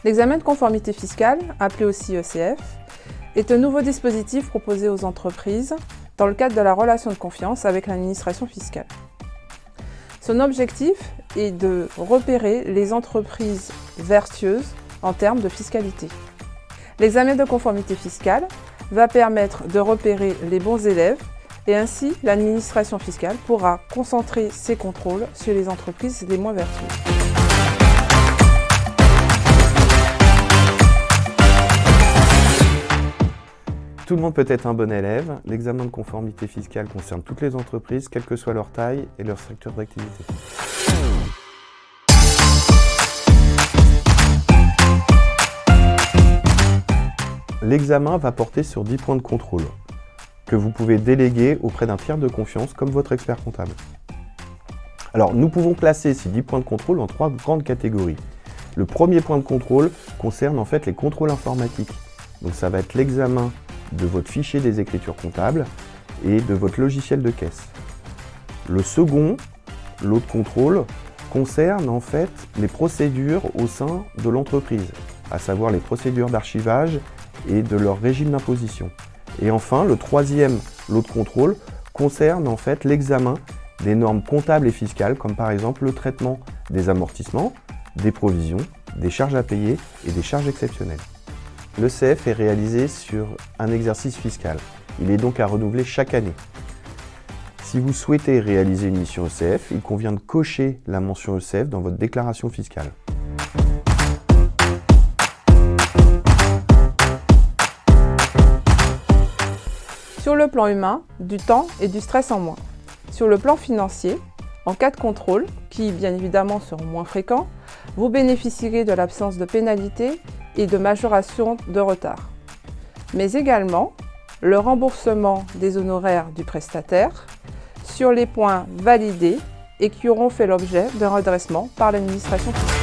L'examen de conformité fiscale, appelé aussi ECF, est un nouveau dispositif proposé aux entreprises dans le cadre de la relation de confiance avec l'administration fiscale. Son objectif est de repérer les entreprises vertueuses en termes de fiscalité. L'examen de conformité fiscale va permettre de repérer les bons élèves et ainsi l'administration fiscale pourra concentrer ses contrôles sur les entreprises les moins vertueuses. Tout le monde peut être un bon élève. L'examen de conformité fiscale concerne toutes les entreprises, quelle que soit leur taille et leur secteur d'activité. L'examen va porter sur 10 points de contrôle que vous pouvez déléguer auprès d'un tiers de confiance comme votre expert comptable. Alors, nous pouvons classer ces 10 points de contrôle en 3 grandes catégories. Le premier point de contrôle concerne en fait les contrôles informatiques. Donc ça va être l'examen de votre fichier des écritures comptables et de votre logiciel de caisse. Le second, l'autre contrôle, concerne en fait les procédures au sein de l'entreprise, à savoir les procédures d'archivage et de leur régime d'imposition. Et enfin, le troisième, l'autre contrôle, concerne en fait l'examen des normes comptables et fiscales, comme par exemple le traitement des amortissements, des provisions, des charges à payer et des charges exceptionnelles. L'ECF est réalisé sur un exercice fiscal. Il est donc à renouveler chaque année. Si vous souhaitez réaliser une mission ECF, il convient de cocher la mention ECF dans votre déclaration fiscale. Sur le plan humain, du temps et du stress en moins. Sur le plan financier, en cas de contrôle, qui bien évidemment seront moins fréquents, vous bénéficierez de l'absence de pénalités et de majoration de retard. Mais également, le remboursement des honoraires du prestataire sur les points validés et qui auront fait l'objet d'un redressement par l'administration fiscale.